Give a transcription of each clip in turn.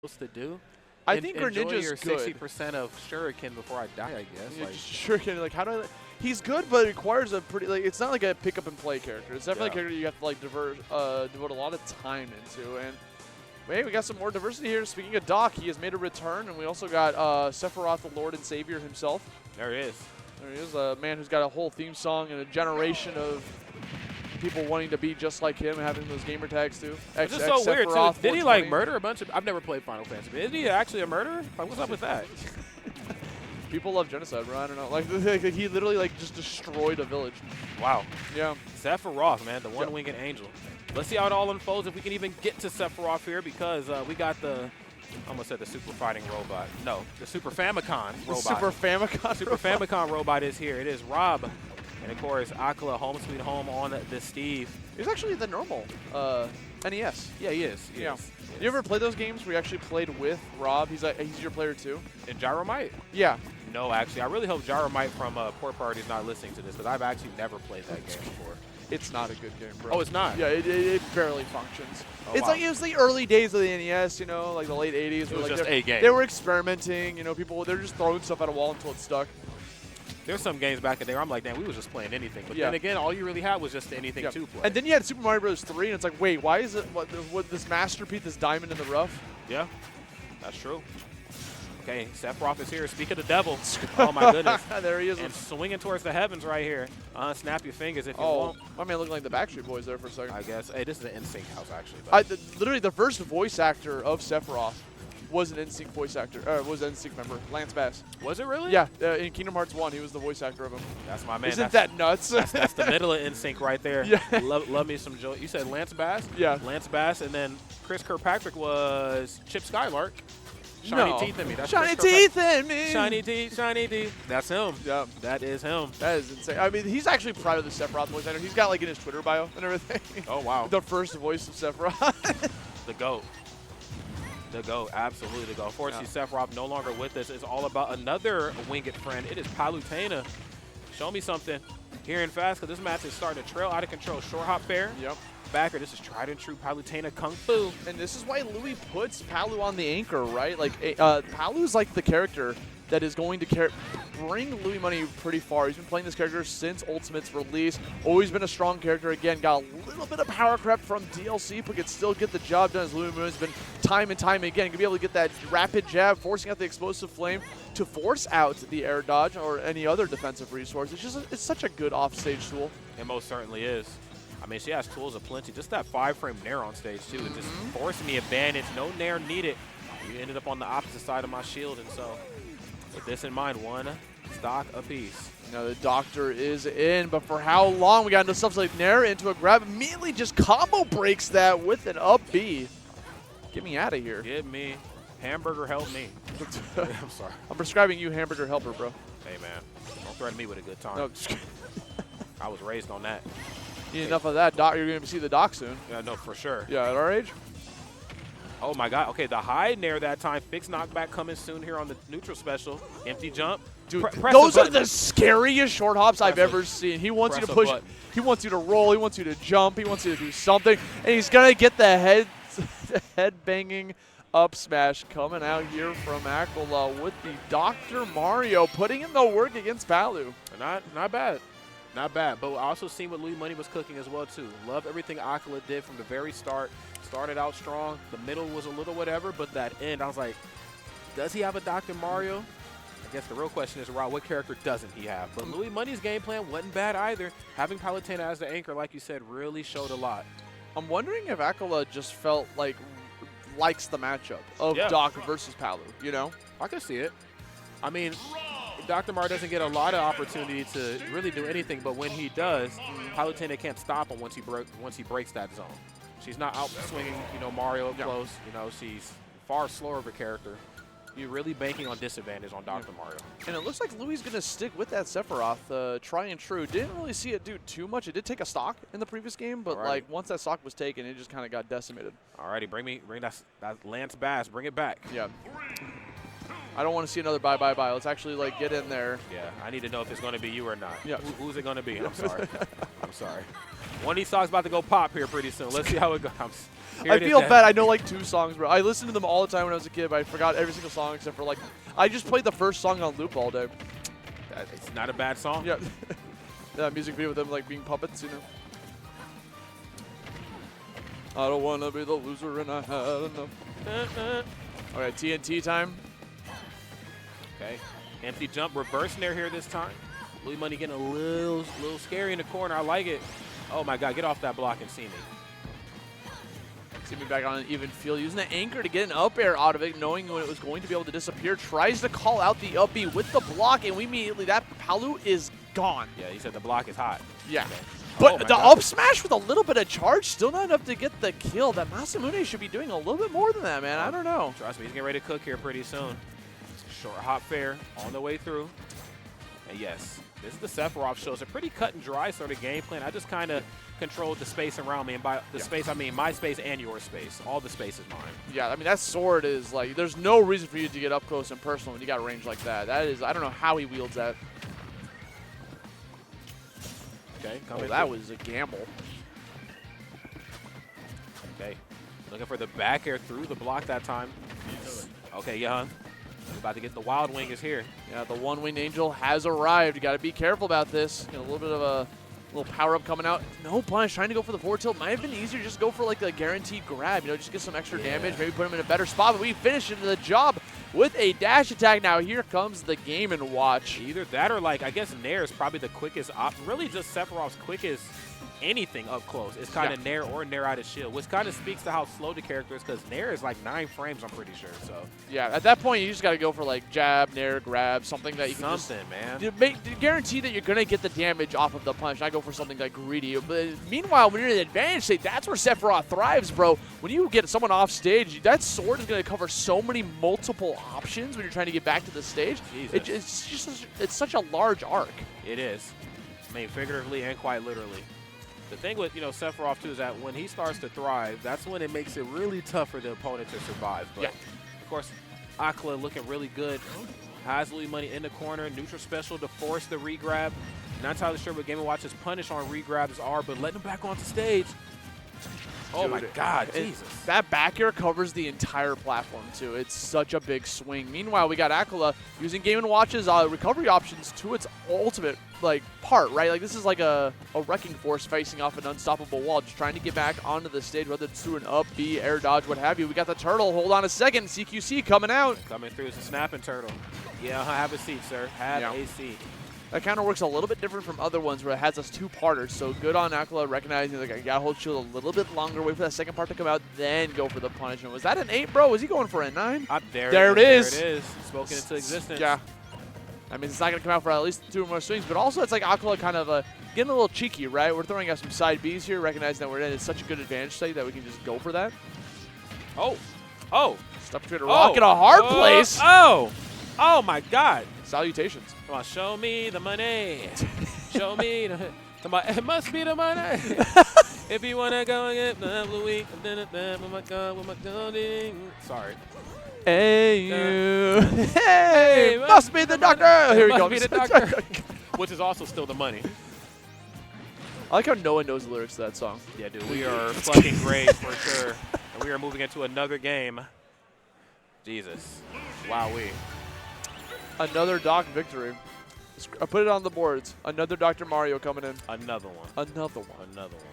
supposed to do. I think enjoy Greninja's your good. 60% of Shuriken before I die, I guess. Yeah, Like, Shuriken, like how do I? He's good, but it requires a pretty like. It's not like a pick up and play character. It's definitely a character you have to like devote a lot of time into. And hey, we got some more diversity here. Speaking of Doc, he has made a return, and we also got Sephiroth, the Lord and Savior himself. there he is. There he is, a man who's got a whole theme song and a generation of people wanting to be just like him and having those gamer tags too. It's just so weird too. Did he like murder a bunch of? I've never played Final Fantasy. But is he actually a murderer? Like, what's up with that? People love genocide, bro. I don't know. Like he literally like just destroyed a village. Wow. Yeah. Sephiroth, man, the one-winged angel. Let's see how it all unfolds if we can even get to Sephiroth here, because we got the. I almost said the Super Fighting Robot. No, the Super Famicom robot. Super Famicom. Super Famicom robot is here. It is Rob. And, of course, acola, home sweet home on the Steve. He's actually the normal NES. Yeah, he is. He Yeah. is. You ever play those games where you actually played with Rob? He's your player too? And Gyromite? Yeah. No, actually. I really hope Gyromite from Port Party is not listening to this, because I've actually never played that game before. It's not a good game, bro. Oh, it's not? Yeah, it barely functions. Oh, It's wow. like it was the early days of the NES, you know, like the late 80s. It was like just a game. They were experimenting, you know, they're just throwing stuff at a wall until it stuck. There's some games back in there, I'm like, damn, we was just playing anything. But Yeah. then again, all you really had was just anything to play. And then you had Super Mario Bros. 3, and it's like, wait, why is it what this masterpiece, this diamond in the rough? Yeah, that's true. Okay, Sephiroth is here. Speak of the devil. Oh, my goodness. There he is. And swinging towards the heavens right here. Snap your fingers if you Oh, want. my man looking like the Backstreet Boys there for a second. I guess. Hey, this is an NSYNC house, actually. Literally, the first voice actor of Sephiroth was an NSYNC voice actor. Was an NSYNC member, Lance Bass. Was it really? Yeah, in Kingdom Hearts 1, he was the voice actor of him. That's my man. Isn't that nuts? That's the middle of NSYNC right there. Yeah. Love me some Joe. You said Lance Bass? Yeah. Lance Bass, and then Chris Kirkpatrick was Chip Skylark. Shiny teeth in me. That's shiny Chris teeth in me. Shiny teeth, shiny teeth. That's him. Yeah. That is him. That is insane. I mean, he's actually proud of the Sephiroth voice actor. He's got like in his Twitter bio and everything. Oh, wow. The first voice of Sephiroth. The GOAT. The GOAT. Absolutely the GOAT. Unfortunately, Sephiroth no longer with us. It's all about another winged friend. It is Palutena. Show me something here in fast, because this match is starting to trail out of control. Short hop fair. Yep. Backer. This is tried and true Palutena Kung Fu. And this is why Louis puts Palu on the anchor, right? Like, Palu's like the character that is going to bring Louis Money pretty far. He's been playing this character since Ultimate's release. Always been a strong character. Again, got a little bit of power crept from DLC, but could still get the job done as Louis Moon's been time and time again. Going to be able to get that rapid jab, forcing out the explosive flame to force out the air dodge or any other defensive resource. It's such a good offstage tool. It most certainly is. I mean, she has tools aplenty. Just that 5-frame nair on stage, too. It just forced me advantage. No nair needed. You ended up on the opposite side of my shield, and so with this in mind, one stock apiece. Now the Doctor is in, but for how long? We got into stuff like nair into a grab. Immediately just combo breaks that with an up B. Get me out of here. Get me. Hamburger help me. I'm sorry. I'm prescribing you hamburger helper, bro. Hey, man. Don't threaten me with a good time. No, just I was raised on that. need enough of that, Doc. You're going to see the Doc soon. Yeah, no, for sure. Yeah, at our age. Oh, my God. Okay, the high nair that time. Fixed knockback coming soon here on the neutral special. Empty jump. Dude, Press those the are the scariest short hops I've Press ever seen. He wants you to press a push. button. He wants you to roll. He wants you to jump. He wants you to do something. And he's going to get the head banging up smash coming out here from acola with the Dr. Mario putting in the work against Palu. Not bad. Not bad. But I also seen what Louis Money was cooking as well, too. Love everything acola did from the very start. Started out strong. The middle was a little whatever, but that end, I was like, does he have a Dr. Mario? I guess the real question is, Rod, what character doesn't he have? But Louis Money's game plan wasn't bad either. Having Palutena as the anchor, like you said, really showed a lot. I'm wondering if acola just felt like likes the matchup of Doc versus Palu, you know? I can see it. I mean, Dr. Mario doesn't get a lot of opportunity to really do anything, but when he does, Palutena can't stop him once he breaks that zone. She's not out swinging, Mario up close. She's far slower of a character. You're really banking on disadvantage on Dr. Mario. And it looks like Louis is going to stick with that Sephiroth, try and true. Didn't really see it do too much. It did take a stock in the previous game, but like once that stock was taken, it just kind of got decimated. Alrighty, bring that Lance Bass, bring it back. Yeah. I don't want to see another bye. Let's actually like get in there. Yeah, I need to know if it's going to be you or not. Yeah. Who's it going to be? I'm sorry. I'm sorry. One of these stocks about to go pop here pretty soon. Let's see how it goes. I feel bad. I know like 2 songs, bro. I listened to them all the time when I was a kid, but I forgot every single song except for like, I just played the first song on loop all day. It's not a bad song. Yeah. That music video with them like being puppets, you know. I don't want to be the loser and I had enough. All right, TNT time. Okay. Empty jump, reverse nair here this time. Louis Money getting a little scary in the corner. I like it. Oh my God, get off that block and see me. See me back on an even field, using the anchor to get an up air out of it, knowing when it was going to be able to disappear. Tries to call out the up B with the block, and we immediately, that Palu is gone. Yeah, he said the block is hot. Yeah. Okay. But Oh the God. up smash with a little bit of charge, still not enough to get the kill. That Masamune should be doing a little bit more than that, man. I don't know. Trust me, he's getting ready to cook here pretty soon. Short hop fair on the way through. And yes, this is the Sephiroth show. It's a pretty cut and dry sort of game plan. I just kind of controlled the space around me. And by the space, I mean my space and your space. All the space is mine. Yeah, I mean, that sword is like, there's no reason for you to get up close and personal when you got range like that. That is, I don't know how he wields that. Okay, Oh, that was a gamble. Okay, looking for the back air through the block that time. Okay, yeah. We're about to get the Wild Wing is here. Yeah, the one-winged angel has arrived. You got to be careful about this. You know, a little bit of a little power-up coming out. No punish, trying to go for the forward tilt. Might have been easier just go for like a guaranteed grab. You know, just get some extra damage, maybe put him in a better spot. But we finish into the job with a dash attack. Now here comes the Game & Watch. Either that or like, I guess Nair is probably the quickest, really just Sephiroth's quickest anything up close. It's kind of Nair or Nair out of shield, which kind of speaks to how slow the character is because Nair is like 9 frames, I'm pretty sure. So yeah, at that point, you just got to go for like jab, Nair, grab, something that you can guarantee that you're going to get the damage off of the punch, not go for something like greedy. But meanwhile, when you're in the advantage state, that's where Sephiroth thrives, bro. When you get someone off stage, that sword is going to cover so many multiple options when you're trying to get back to the stage. It's such a large arc. It is. I mean, figuratively and quite literally. The thing with, you know, Sephiroth, too, is that when he starts to thrive, that's when it makes it really tough for the opponent to survive. But, of course, acola looking really good. Has Louis Money in the corner. Neutral special to force the regrab. Not entirely sure what Game & Watch's punish on regrabs are, but letting him back onto stage. Oh, my God, Jesus. That back air covers the entire platform, too. It's such a big swing. Meanwhile, we got acola using Game & Watch's recovery options to its ultimate part, right? Like, this is like a wrecking force facing off an unstoppable wall, just trying to get back onto the stage, whether it's through an up, B, air dodge, what have you. We got the turtle. Hold on a second. CQC coming out. Coming through is a snapping turtle. Yeah, have a seat, sir. Have a seat. That kind of works a little bit different from other ones where it has us 2-parters. So good on acola recognizing like I got to hold shield a little bit longer, wait for that second part to come out, then go for the punishment. Was that an 8, bro? Was he going for a 9? There it is. There it is. Spoken into existence. Yeah. I mean, it's not going to come out for at least 2 more swings, but also it's like acola kind of getting a little cheeky, right? We're throwing out some side Bs here, recognizing that we're in such a good advantage state that we can just go for that. Oh. Stuck between a rock and a hard place. Oh, my God. Salutations. Come on, show me the money. Show me the it must be the money. If you want to go and get the Louis, sorry. Hey, you. Hey, must be the doctor. Here we go. Must be the doctor. Which is also still the money. I like how no one knows the lyrics to that song. Yeah, dude, we are fucking great for sure. And we are moving into another game. Jesus. Wowee. Another Doc victory. I put it on the boards. Another Dr. Mario coming in. Another one. Another one. Another one.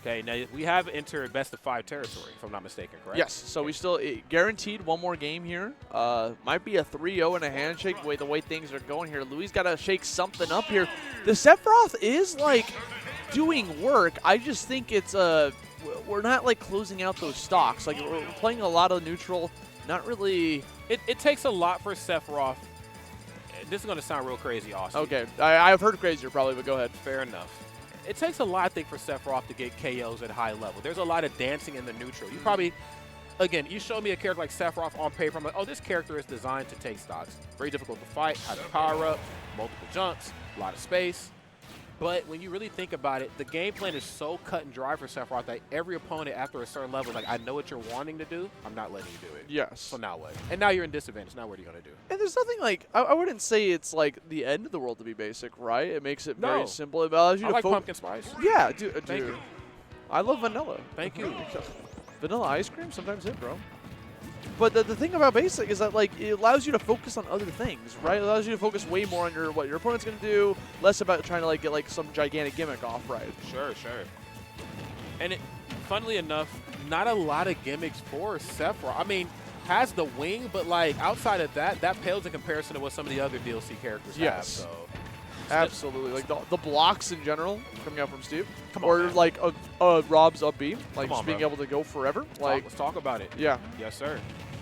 Okay, now we have entered best of 5 territory, if I'm not mistaken, correct? Yes, so we still guaranteed one more game here. Might be a 3-0 and a handshake the way things are going here. Louis got to shake something up here. The Sephiroth is, like, doing work. I just think it's, we're not, like, closing out those stocks. Like, we're playing a lot of neutral, not really. It takes a lot for Sephiroth. This is going to sound real crazy, Austin. Okay, I've heard crazier probably, but go ahead. Fair enough. It takes a lot, I think, for Sephiroth to get KOs at high level. There's a lot of dancing in the neutral. You probably, again, you show me a character like Sephiroth on paper, I'm like, oh, this character is designed to take stocks. Very difficult to fight, has a power-up, multiple jumps, a lot of space. But when you really think about it, the game plan is so cut and dry for Sephiroth that every opponent after a certain level is like, I know what you're wanting to do, I'm not letting you do it. Yes. So now what? And now you're in disadvantage. Now what are you going to do? And there's nothing like, I wouldn't say it's like the end of the world to be basic, right? It makes it very simple. It allows you I to like pumpkin spice. Yeah, dude. Thank you. I love vanilla. Thank you. Vanilla ice cream sometimes hit, bro. But the thing about basic is that like it allows you to focus on other things, right? It allows you to focus way more on what your opponent's gonna do, less about trying to like get like some gigantic gimmick off, right? Sure. And funnily enough, not a lot of gimmicks for Sephiroth. I mean, has the wing, but like outside of that, that pales in comparison to what some of the other DLC characters have. So. Absolutely. Like the blocks in general coming out from Steve. Come on, or man. like Rob's up B, like just being bro. able to go forever. Let's talk about it. Yeah. Yes, sir.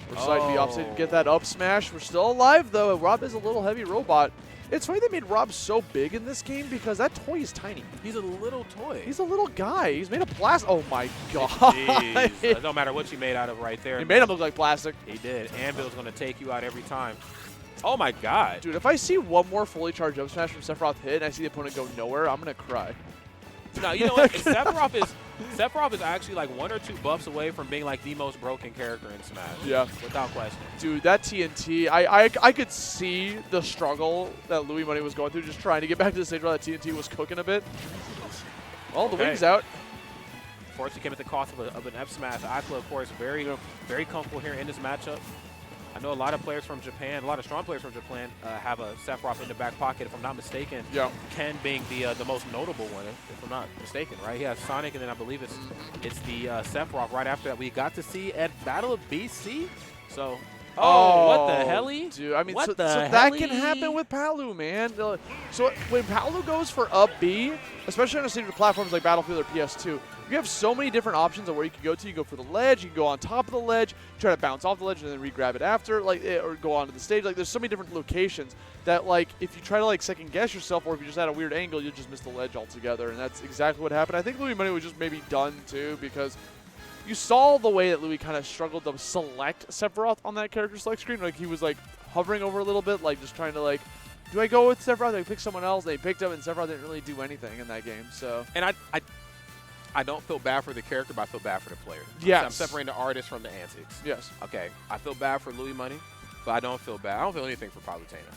We're slightly the opposite. Get that up smash. We're still alive though. Rob is a little heavy robot. It's funny they made Rob so big in this game because that toy is tiny. He's a little toy. He's a little guy. He's made of plastic. Oh my god. Jeez. It don't matter what you made out of right there. He made him look like plastic. He did. Anvil's going to take you out every time. Oh my god. Dude, if I see one more fully charged up smash from Sephiroth hit and I see the opponent go nowhere, I'm going to cry. No, you know what? Sephiroth is actually like 1 or 2 buffs away from being like the most broken character in Smash. Yeah. Without question. Dude, that TNT, I could see the struggle that Louis Money was going through just trying to get back to the stage where that TNT was cooking a bit. Well, the wing's out. Unfortunately, came at the cost of an F smash. Acola, of course, very comfortable here in this matchup. I know a lot of players from Japan, a lot of strong players from Japan have a Sephiroth in the back pocket, if I'm not mistaken. Yeah. Ken being the most notable one, if I'm not mistaken, right? He has Sonic, and then I believe it's the Sephiroth right after that we got to see at Battle of BC. So, what the helly? Dude, I mean, what so the that helly? can happen with Palu, man. So when Palu goes for up B, especially on a stage with platforms like Battlefield or PS2, you have so many different options of where you can go to. You go for the ledge, you can go on top of the ledge, try to bounce off the ledge and then re-grab it after, like, or go onto the stage. Like, there's so many different locations that, like, if you try to, like, second guess yourself or if you just had a weird angle, you'll just miss the ledge altogether. And that's exactly what happened. I think Louis Money was just maybe done, too, because you saw the way that Louis kind of struggled to select Sephiroth on that character select screen. Like, he was, like, hovering over a little bit, like, just trying to, like, do I go with Sephiroth? I pick someone else. They picked him, and Sephiroth didn't really do anything in that game. So, and I don't feel bad for the character, but I feel bad for the player. Yes. I'm separating the artist from the antics. Yes. Okay, I feel bad for Louis Money, but I don't feel bad. I don't feel anything for Palutena.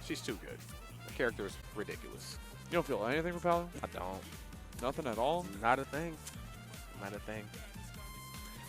She's too good. The character is ridiculous. You don't feel anything for Palu? I don't. Nothing at all? Not a thing. Not a thing.